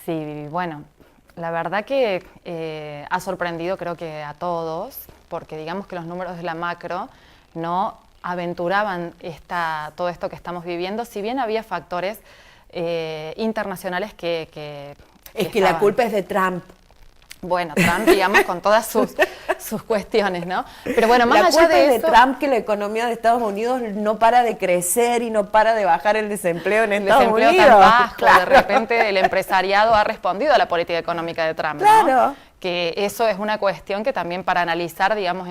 Sí, bueno, la verdad que ha sorprendido creo que a todos, porque digamos que los números de la macro no aventuraban todo esto que estamos viviendo, si bien había factores internacionales que Es que la culpa es de Trump. Bueno, Trump, digamos, con todas sus cuestiones, ¿no? Pero bueno, más allá culpa de es eso, de Trump que la economía de Estados Unidos no para de crecer y no para de bajar el desempleo en Estados Unidos. tan bajo, Claro. de repente el empresariado ha respondido a la política económica de Trump, ¿no? Claro. Que eso es una cuestión que también para analizar, digamos,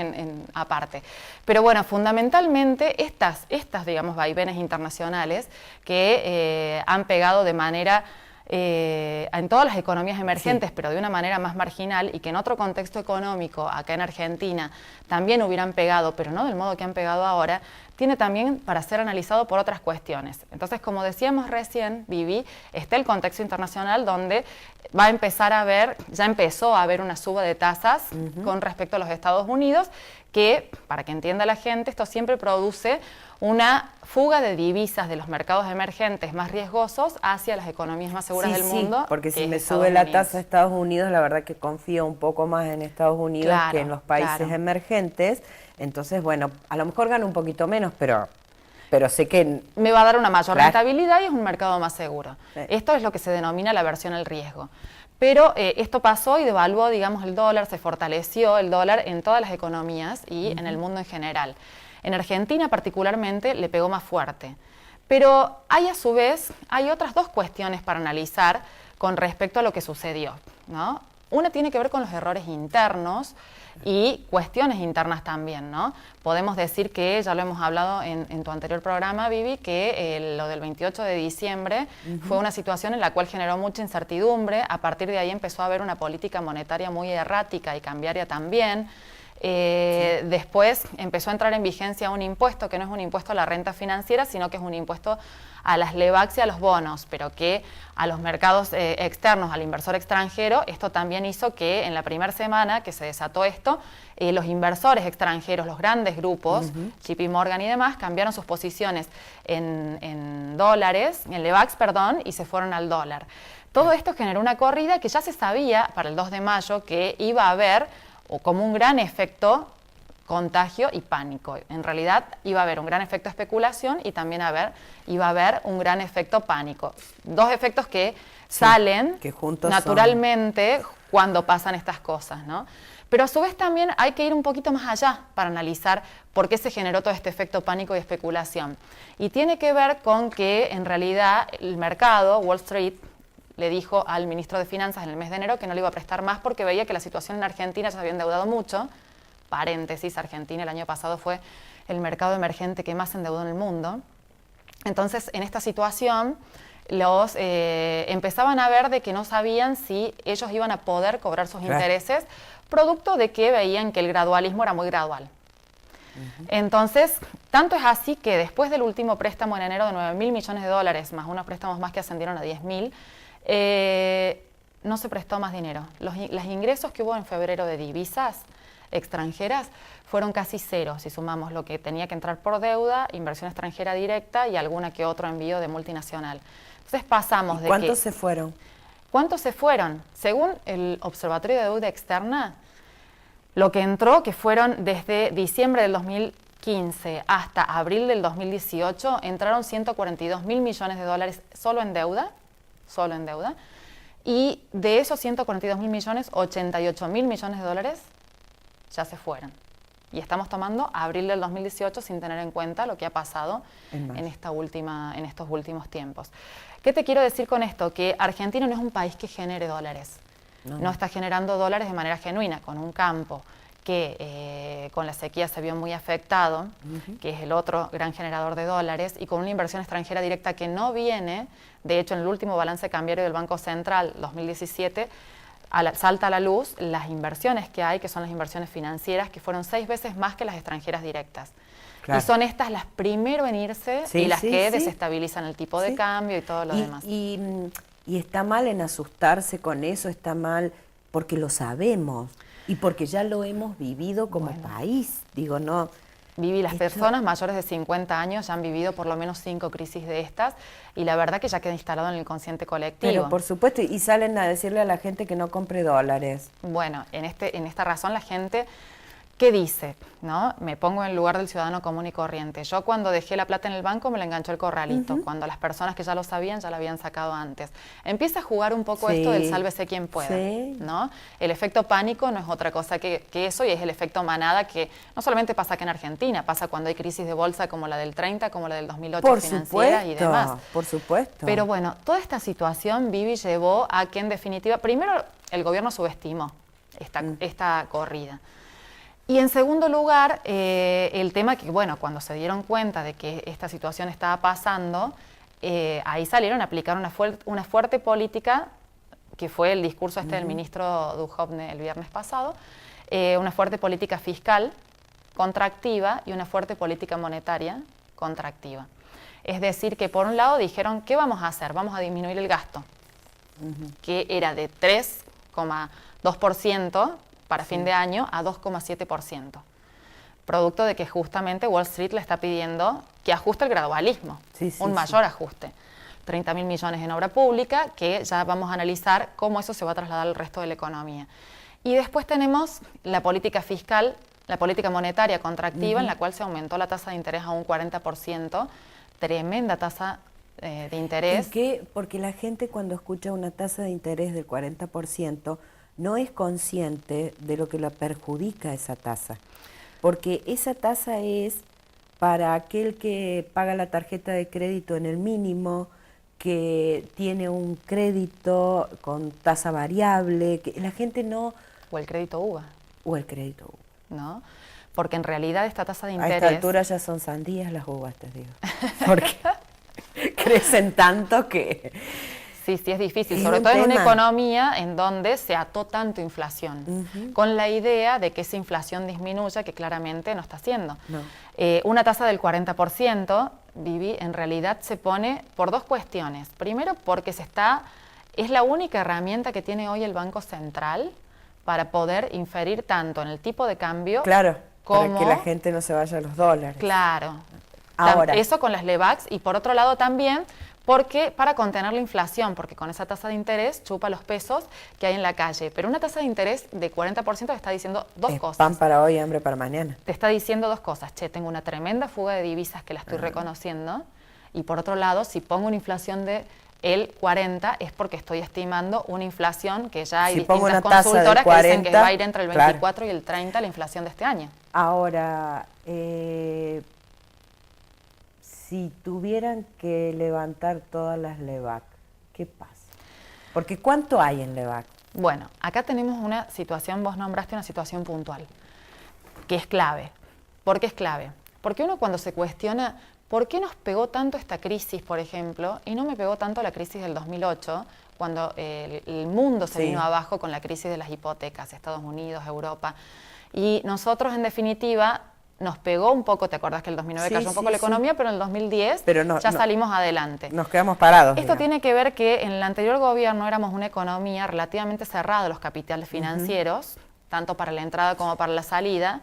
aparte. Pero bueno, fundamentalmente estas digamos, vaivenes internacionales que han pegado de manera en todas las economías emergentes, sí, pero de una manera más marginal, y que en otro contexto económico, acá en Argentina, también hubieran pegado, pero no del modo que han pegado ahora, tiene también para ser analizado por otras cuestiones. Entonces, como decíamos recién, Vivi, está el contexto internacional donde va a empezar a haber, ya empezó a haber una suba de tasas con respecto a los Estados Unidos, que, para que entienda la gente, esto siempre produce una fuga de divisas de los mercados emergentes más riesgosos hacia las economías más seguras del mundo. Porque si me sube la tasa de Estados Unidos, la verdad que confío un poco más en Estados Unidos que en los países emergentes. Entonces, bueno, a lo mejor gano un poquito menos, pero sé que me va a dar una mayor rentabilidad y es un mercado más seguro. Sí. Esto es lo que se denomina la aversión al riesgo. Pero esto pasó y devaluó, digamos, el dólar, se fortaleció el dólar en todas las economías y en el mundo en general. En Argentina particularmente le pegó más fuerte. Pero hay a su vez, hay otras dos cuestiones para analizar con respecto a lo que sucedió, ¿no? Una tiene que ver con los errores internos y cuestiones internas también, ¿no? Podemos decir que, ya lo hemos hablado en tu anterior programa, Vivi, que lo del 28 de diciembre fue una situación en la cual generó mucha incertidumbre. A partir de ahí empezó a haber una política monetaria muy errática y cambiaria también. Después empezó a entrar en vigencia un impuesto que no es un impuesto a la renta financiera, sino que es un impuesto a las LEVAX y a los bonos, pero que a los mercados externos, al inversor extranjero, esto también hizo que en la primera semana que se desató esto, los inversores extranjeros, los grandes grupos, JP Morgan y demás, cambiaron sus posiciones en dólares, en LEVAX, perdón, y se fueron al dólar. Todo esto generó una corrida que ya se sabía para el 2 de mayo que iba a haber o como un gran efecto contagio y pánico. En realidad iba a haber un gran efecto especulación y también iba a haber un gran efecto pánico. Dos efectos que salen que juntos naturalmente cuando pasan estas cosas, ¿no? Pero a su vez también hay que ir un poquito más allá para analizar por qué se generó todo este efecto pánico y especulación. Y tiene que ver con que en realidad el mercado, Wall Street, le dijo al ministro de Finanzas en el mes de enero que no le iba a prestar más porque veía que la situación en Argentina ya se había endeudado mucho. Paréntesis, Argentina el año pasado fue el mercado emergente que más se endeudó en el mundo. Entonces, en esta situación, los empezaban a ver de que no sabían si ellos iban a poder cobrar sus intereses, producto de que veían que el gradualismo era muy gradual. Entonces, tanto es así que después del último préstamo en enero de 9.000 millones de dólares, más unos préstamos más que ascendieron a 10.000, no se prestó más dinero. Los ingresos que hubo en febrero de divisas extranjeras fueron casi cero, si sumamos lo que tenía que entrar por deuda, inversión extranjera directa y alguna que otro envío de multinacional. Entonces pasamos de ¿Cuántos se fueron? ¿Cuántos se fueron? Según el Observatorio de Deuda Externa, lo que entró, que fueron desde diciembre del 2015 hasta abril del 2018, entraron 142.000 millones de dólares solo en deuda, y de esos 142.000 millones, 88.000 millones de dólares ya se fueron. Y estamos tomando abril del 2018 sin tener en cuenta lo que ha pasado en estos últimos tiempos. ¿Qué te quiero decir con esto? Que Argentina no es un país que genere dólares. No está generando dólares de manera genuina, con un campo que con la sequía se vio muy afectado, que es el otro gran generador de dólares, y con una inversión extranjera directa que no viene. De hecho, en el último balance cambiario del Banco Central 2017, salta a la luz las inversiones que hay, que son las inversiones financieras, que fueron 6 veces más que las extranjeras directas. Y son estas las primero en irse y las que desestabilizan el tipo de cambio y todo lo demás. Y está mal en asustarse con eso, está mal porque lo sabemos y porque ya lo hemos vivido como país. Digo, no, Vivi, las personas mayores de 50 años ya han vivido por lo menos 5 crisis de estas y la verdad que ya queda instalado en el inconsciente colectivo. Pero por supuesto, y salen a decirle a la gente que no compre dólares. Bueno, en esta razón la gente... ¿Qué dice? ¿No? Me pongo en el lugar del ciudadano común y corriente. Yo cuando dejé la plata en el banco me la enganchó el corralito, cuando las personas que ya lo sabían ya la habían sacado antes. Empieza a jugar un poco esto del sálvese quien pueda, ¿no? El efecto pánico no es otra cosa que eso, y es el efecto manada que no solamente pasa aquí en Argentina, pasa cuando hay crisis de bolsa como la del 30, como la del 2008 financiera y demás. Por supuesto. Pero bueno, toda esta situación, Vivi, llevó a que en definitiva, primero el gobierno subestimó esta corrida. Y en segundo lugar, el tema que, bueno, cuando se dieron cuenta de que esta situación estaba pasando, ahí salieron a aplicar una fuerte política, que fue el discurso del ministro Duhovne el viernes pasado, una fuerte política fiscal contractiva y una fuerte política monetaria contractiva. Es decir, que por un lado dijeron, ¿qué vamos a hacer? Vamos a disminuir el gasto, que era de 3,2% para fin de año a 2,7%, producto de que justamente Wall Street le está pidiendo que ajuste el gradualismo, un mayor ajuste. 30.000 millones en obra pública, que ya vamos a analizar cómo eso se va a trasladar al resto de la economía. Y después tenemos la política fiscal, la política monetaria contractiva, en la cual se aumentó la tasa de interés a un 40%, tremenda tasa de interés. ¿Por qué? Porque la gente cuando escucha una tasa de interés del 40%, no es consciente de lo que la perjudica esa tasa, porque esa tasa es para aquel que paga la tarjeta de crédito en el mínimo, que tiene un crédito con tasa variable, que la gente no... O el crédito UVA. O el crédito UVA. ¿No? Porque en realidad esta tasa de interés... A esta altura ya son sandías las uvas, te digo, porque crecen tanto que... Sí, es difícil, sobre todo en una economía en donde se ató tanto inflación, con la idea de que esa inflación disminuya, que claramente no está haciendo. No. Una tasa del 40%, Vivi, en realidad se pone por dos cuestiones. Primero, porque es la única herramienta que tiene hoy el Banco Central para poder inferir tanto en el tipo de cambio como... para que la gente no se vaya a los dólares. Claro. Ahora. Eso con las LEVAX, y por otro lado también... Porque para contener la inflación, porque con esa tasa de interés chupa los pesos que hay en la calle. Pero una tasa de interés de 40% te está diciendo dos cosas. Pan para hoy, hambre para mañana. Te está diciendo dos cosas. Che, tengo una tremenda fuga de divisas que la estoy reconociendo. Y por otro lado, si pongo una inflación de el 40 es porque estoy estimando una inflación que ya hay distintas consultoras que dicen que va a ir entre el 24 y el 30 la inflación de este año. Ahora, si tuvieran que levantar todas las LEVAC, ¿qué pasa? Porque ¿cuánto hay en LEVAC? Bueno, acá tenemos una situación, vos nombraste una situación puntual, que es clave. ¿Por qué es clave? Porque uno cuando se cuestiona por qué nos pegó tanto esta crisis, por ejemplo, y no me pegó tanto la crisis del 2008, cuando el mundo se vino abajo con la crisis de las hipotecas, Estados Unidos, Europa, y nosotros en definitiva... Nos pegó un poco, ¿te acordás que el 2009 cayó un poco la economía? Pero en el 2010 ya salimos adelante. Nos quedamos parados. Esto tiene que ver que en el anterior gobierno éramos una economía relativamente cerrada de los capitales financieros, tanto para la entrada como para la salida,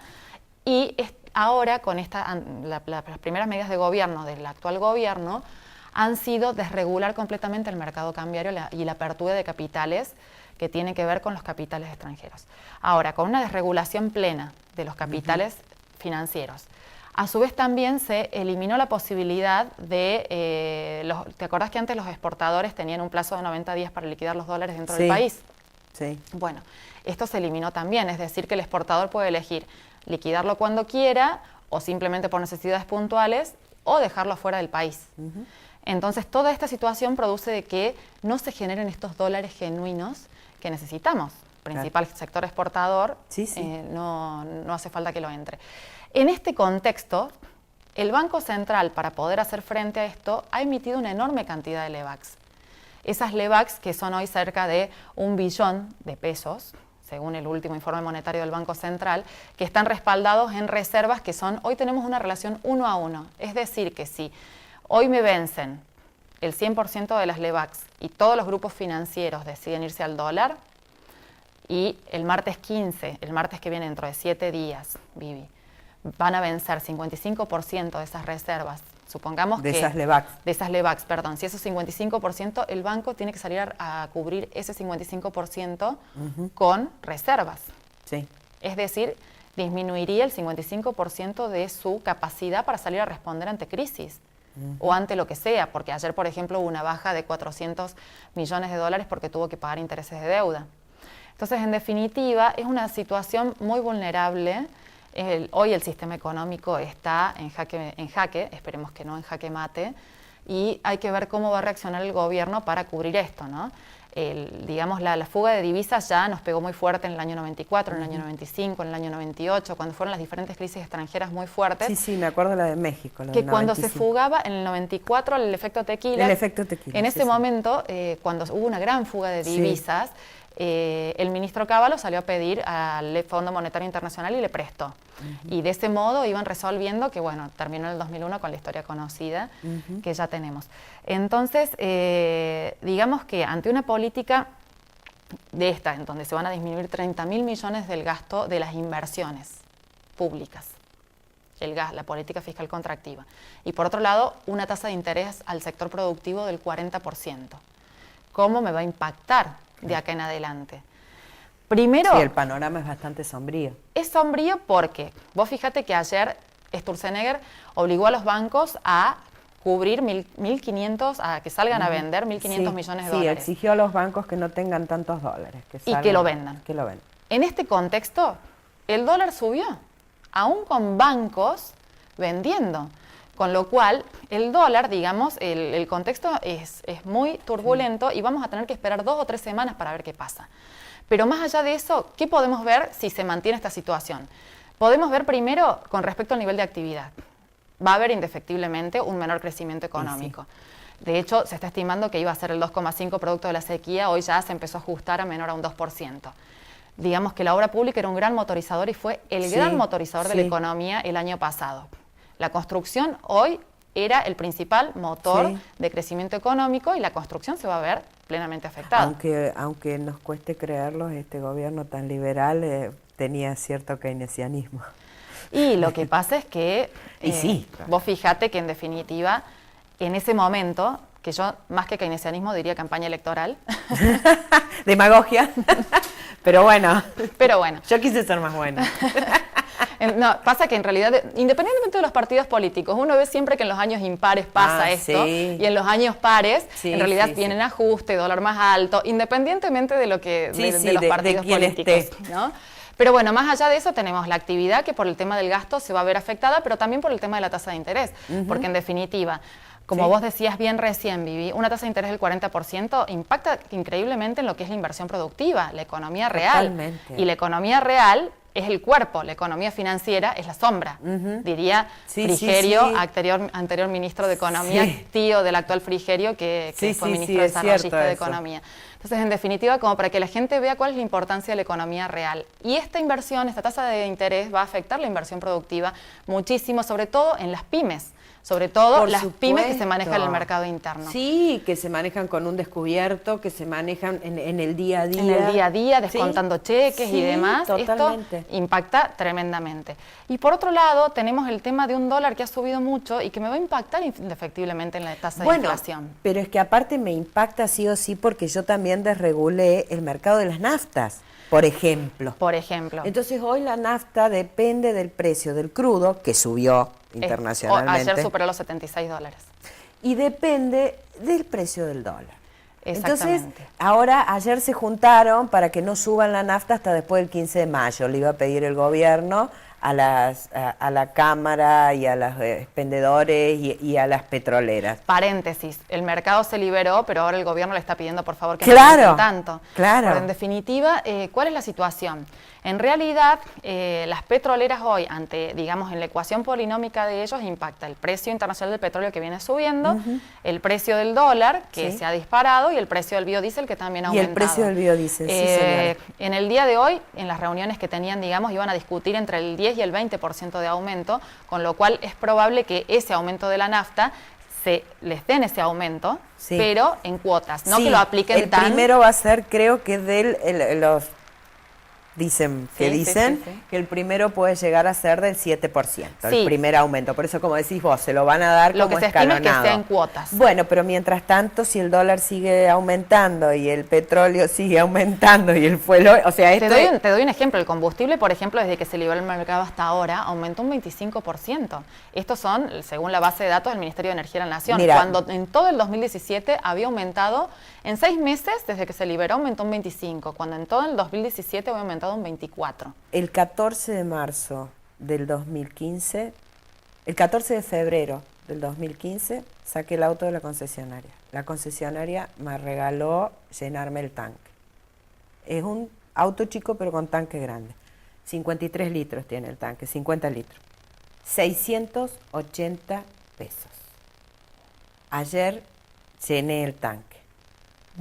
y ahora con las primeras medidas de gobierno del actual gobierno han sido desregular completamente el mercado cambiario y la apertura de capitales que tiene que ver con los capitales extranjeros. Ahora, con una desregulación plena de los capitales financieros. A su vez también se eliminó la posibilidad de, ¿te acordás que antes los exportadores tenían un plazo de 90 días para liquidar los dólares dentro del país? Sí. Bueno, esto se eliminó también, es decir, que el exportador puede elegir liquidarlo cuando quiera o simplemente por necesidades puntuales o dejarlo fuera del país. Entonces, toda esta situación produce de que no se generen estos dólares genuinos que necesitamos. Principal sector exportador, no hace falta que lo entre. En este contexto, el Banco Central, para poder hacer frente a esto, ha emitido una enorme cantidad de LEVAX. Esas LEVAX, que son hoy cerca de 1 billón de pesos, según el último informe monetario del Banco Central, que están respaldados en reservas que son, hoy tenemos una relación 1 a 1. Es decir, que si hoy me vencen el 100% de las LEVAX y todos los grupos financieros deciden irse al dólar, y el martes 15, el martes que viene dentro de 7 días, Vivi, van a vencer 55% de esas reservas, supongamos de que... esas LEVACs. De esas LEVACs, perdón. Si esos 55%, el banco tiene que salir a cubrir ese 55% con reservas. Sí. Es decir, disminuiría el 55% de su capacidad para salir a responder ante crisis o ante lo que sea, porque ayer, por ejemplo, hubo una baja de 400 millones de dólares porque tuvo que pagar intereses de deuda. Entonces, en definitiva, es una situación muy vulnerable. Hoy el sistema económico está en jaque, esperemos que no en jaque mate, y hay que ver cómo va a reaccionar el gobierno para cubrir esto, ¿no? Digamos, la fuga de divisas ya nos pegó muy fuerte en el año 94, en el año 95, en el año 98, cuando fueron las diferentes crisis extranjeras muy fuertes. Sí, sí, me acuerdo la de México. Que cuando se fugaba en el 94 el efecto tequila. El efecto tequila. En ese momento, cuando hubo una gran fuga de divisas, el ministro Cábalo salió a pedir al Fondo Monetario Internacional y le prestó. Y de ese modo iban resolviendo que, bueno, terminó en el 2001 con la historia conocida que ya tenemos. Entonces, digamos que ante una política de esta, en donde se van a disminuir 30.000 millones del gasto de las inversiones públicas, la política fiscal contractiva, y por otro lado, una tasa de interés al sector productivo del 40%. ¿Cómo me va a impactar de acá en adelante? Primero, sí, el panorama es bastante sombrío. Es sombrío porque, vos fíjate que ayer Sturzenegger obligó a los bancos a cubrir 1.500, a que salgan a vender 1.500 millones de dólares. Sí, exigió a los bancos que no tengan tantos dólares. Y que lo vendan. Que lo vendan. En este contexto, el dólar subió, aún con bancos vendiendo. Con lo cual, el dólar, digamos, el contexto es muy turbulento y vamos a tener que esperar 2 o 3 semanas para ver qué pasa. Pero más allá de eso, ¿qué podemos ver si se mantiene esta situación? Podemos ver primero con respecto al nivel de actividad. Va a haber indefectiblemente un menor crecimiento económico. Sí. De hecho, se está estimando que iba a ser el 2,5% producto de la sequía, hoy ya se empezó a ajustar a menor a un 2%. Digamos que la obra pública era un gran motorizador y fue el gran motorizador de la economía el año pasado. La construcción hoy era el principal motor de crecimiento económico y la construcción se va a ver plenamente afectada. Aunque nos cueste creerlo, este gobierno tan liberal tenía cierto keynesianismo. Y lo que pasa es que, vos fíjate que en definitiva, en ese momento, que yo más que keynesianismo diría campaña electoral. Demagogia. Pero bueno, yo quise ser más buena. No, pasa que en realidad, independientemente de los partidos políticos, uno ve siempre que en los años impares pasa esto, y en los años pares, en realidad tienen ajuste, dólar más alto, independientemente de lo que de los partidos políticos, ¿no? Pero bueno, más allá de eso tenemos la actividad que por el tema del gasto se va a ver afectada, pero también por el tema de la tasa de interés, porque en definitiva, como vos decías bien recién, Vivi, una tasa de interés del 40% impacta increíblemente en lo que es la inversión productiva, la economía real. Totalmente. Y la economía real es el cuerpo, la economía financiera es la sombra, diría Frigerio, anterior ministro de Economía, tío del actual Frigerio, que fue ministro desarrollista de Economía. Entonces, en definitiva, como para que la gente vea cuál es la importancia de la economía real. Y esta inversión, esta tasa de interés va a afectar la inversión productiva muchísimo, sobre todo en las pymes. Sobre todo las pymes que se manejan en el mercado interno. Sí, que se manejan con un descubierto, que se manejan en el día a día. En el día a día, descontando cheques y demás. Totalmente. Esto impacta tremendamente. Y por otro lado, tenemos el tema de un dólar que ha subido mucho y que me va a impactar indefectiblemente en la tasa de inflación. Pero es que aparte me impacta sí o sí porque yo también desregulé el mercado de las naftas. Por ejemplo. Entonces hoy la nafta depende del precio del crudo, que subió internacionalmente. Ayer superó los $76. Y depende del precio del dólar. Exactamente. Entonces, ayer se juntaron para que no suban la nafta hasta después del 15 de mayo. Le iba a pedir el gobierno a la Cámara y a los expendedores y a las petroleras. Paréntesis, el mercado se liberó, pero ahora el gobierno le está pidiendo por favor que no suban tanto. Claro. Pero en definitiva, ¿cuál es la situación? En realidad, las petroleras hoy, digamos, en la ecuación polinómica de ellos, impacta el precio internacional del petróleo que viene subiendo, el precio del dólar, que se ha disparado, y el precio del biodiesel, que también ha aumentado. Y el precio del biodiesel, sí, señora. En el día de hoy, en las reuniones que tenían, digamos, iban a discutir entre el 10 y el 20% de aumento, con lo cual es probable que ese aumento de la nafta les den ese aumento, pero en cuotas, no que lo apliquen el primero va a ser, creo que dicen, Sí, sí. que el primero puede llegar a ser del 7%, Sí. el primer aumento. Por eso, como decís vos, se lo van a dar Lo como que se estima es escalonado. que sea en cuotas. Bueno, pero mientras tanto, si el dólar sigue aumentando y el petróleo sigue aumentando y el fuelo, o sea, esto Te doy un ejemplo. El combustible, por ejemplo, desde que se liberó el mercado hasta ahora, aumentó un 25%. Estos son, según la base de datos del Ministerio de Energía de la Nación. Mira, cuando en todo el 2017 había aumentado, en 6 meses, desde que se liberó, aumentó un 25%. Cuando en todo el 2017 había aumentado un 24%. el 14 de marzo del 2015, el 14 de febrero del 2015, saqué el auto de la concesionaria. La concesionaria me regaló llenarme el tanque. Es un auto chico pero con tanque grande. 53 litros tiene el tanque, 50 litros. 680 pesos. Ayer llené el tanque.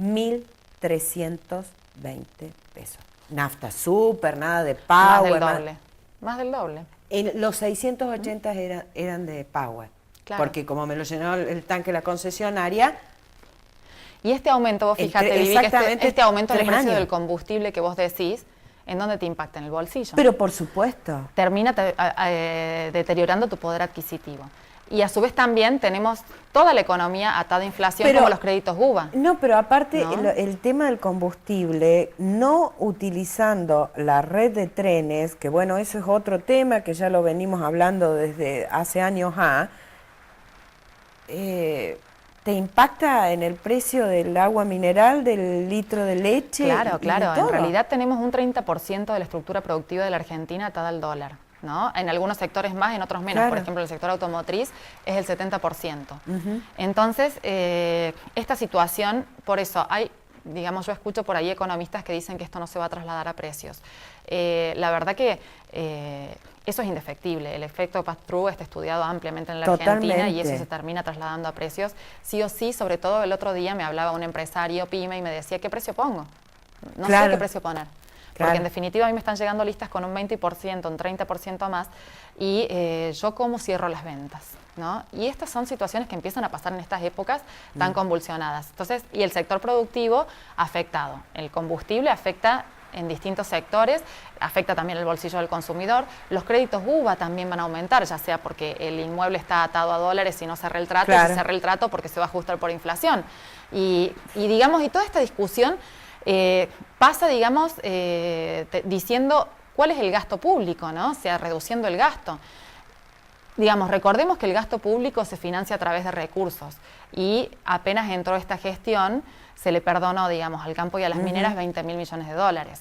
1.320 pesos. Nafta super, nada de power. Más del doble. Los 680 eran de power. Claro. Porque como me lo llenó el tanque la concesionaria. Y este aumento, vos fíjate, Vivi, que este aumento del precio del combustible que vos decís, ¿en dónde te impacta? En el bolsillo. Pero por supuesto. Termina deteriorando tu poder adquisitivo. Y a su vez también tenemos toda la economía atada a inflación, como los créditos UVA. No, pero aparte ¿No? el tema del combustible, no utilizando la red de trenes, que bueno, eso es otro tema que ya lo venimos hablando desde hace años te impacta en el precio del agua mineral, del litro de leche. Claro, y claro. todo. En realidad tenemos un 30% de la estructura productiva de la Argentina atada al dólar, ¿no? En algunos sectores más, en otros menos. Claro. Por ejemplo, el sector automotriz es el 70%. Entonces, esta situación, por eso hay, digamos, yo escucho por ahí economistas que dicen que esto no se va a trasladar a precios. La verdad que eso es indefectible. El efecto pass-through está estudiado ampliamente en la Argentina y eso se termina trasladando a precios. Sí o sí, sobre todo el otro día me hablaba un empresario pyme y me decía, ¿qué precio pongo? No sé qué precio poner. Porque en definitiva a mí me están llegando listas con un 20%, un 30% más y yo cómo cierro las ventas, ¿no? Y estas son situaciones que empiezan a pasar en estas épocas tan convulsionadas. Entonces, y el sector productivo afectado. El combustible afecta en distintos sectores, afecta también el bolsillo del consumidor. Los créditos UVA también van a aumentar, ya sea porque el inmueble está atado a dólares y no cerré el trato, y si cerré el trato porque se va a ajustar por inflación. Y digamos, y toda esta discusión pasa, digamos, diciendo cuál es el gasto público, ¿no? O sea, reduciendo el gasto. Digamos, recordemos que el gasto público se financia a través de recursos y apenas entró esta gestión, se le perdonó, digamos, al campo y a las mineras 20.000 millones de dólares.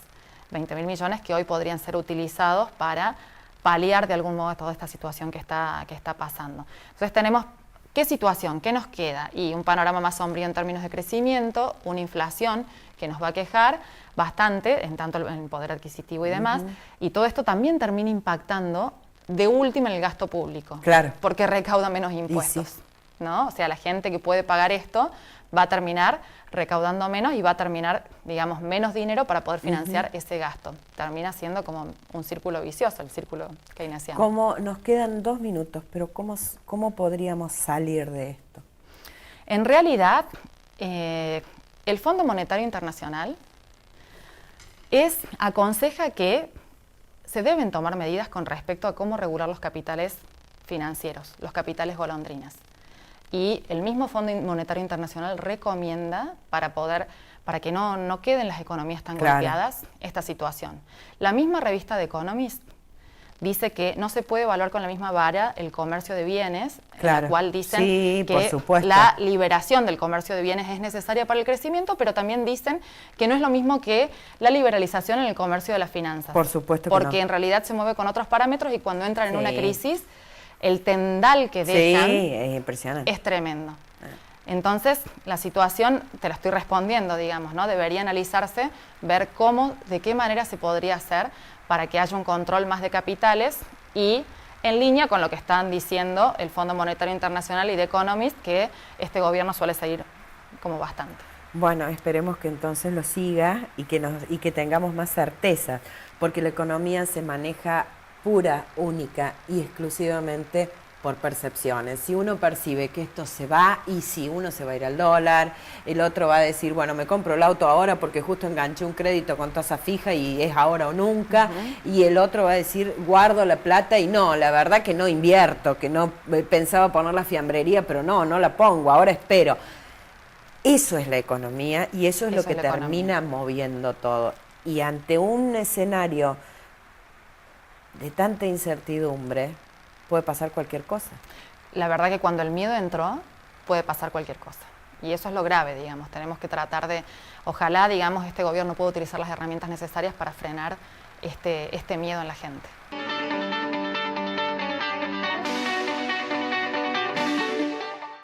20.000 millones que hoy podrían ser utilizados para paliar de algún modo toda esta situación que está pasando. Entonces tenemos, ¿qué situación? ¿Qué nos queda? Y un panorama más sombrío en términos de crecimiento, una inflación que nos va a quejar bastante, en tanto en el poder adquisitivo y demás, y todo esto también termina impactando de última en el gasto público. Claro. Porque recauda menos impuestos, ¿no? O sea, la gente que puede pagar esto va a terminar recaudando menos y va a terminar, digamos, menos dinero para poder financiar ese gasto. Termina siendo como un círculo vicioso, el círculo keynesiano. Nos quedan 2 minutos, pero ¿cómo podríamos salir de esto? En realidad, el Fondo Monetario Internacional aconseja que se deben tomar medidas con respecto a cómo regular los capitales financieros, los capitales golondrinas. Y el mismo Fondo Monetario Internacional recomienda para que no queden las economías tan golpeadas esta situación. La misma revista The Economist dice que no se puede evaluar con la misma vara el comercio de bienes, en la cual dicen que la liberación del comercio de bienes es necesaria para el crecimiento, pero también dicen que no es lo mismo que la liberalización en el comercio de las finanzas. Por supuesto que porque en realidad se mueve con otros parámetros y cuando entran en una crisis, el tendal que dejan es impresionante. Es tremendo. Entonces, la situación, te la estoy respondiendo, digamos, ¿no? Debería analizarse, ver de qué manera se podría hacer para que haya un control más de capitales y en línea con lo que están diciendo el Fondo Monetario Internacional y The Economist, que este gobierno suele seguir como bastante. Bueno, esperemos que entonces lo siga y que tengamos más certeza, porque la economía se maneja pura, única y exclusivamente por percepciones. Si uno percibe que esto se va, y si uno se va a ir al dólar, el otro va a decir, bueno, me compro el auto ahora porque justo enganché un crédito con tasa fija y es ahora o nunca, y el otro va a decir, guardo la plata y no, la verdad que no invierto, que no pensaba poner la fiambrería, pero no la pongo, ahora espero. Eso es la economía y eso es lo que termina moviendo todo. Y ante un escenario de tanta incertidumbre, puede pasar cualquier cosa. La verdad que cuando el miedo entró, puede pasar cualquier cosa. Y eso es lo grave, digamos. Tenemos que tratar de, ojalá, digamos, este gobierno pueda utilizar las herramientas necesarias para frenar este miedo en la gente.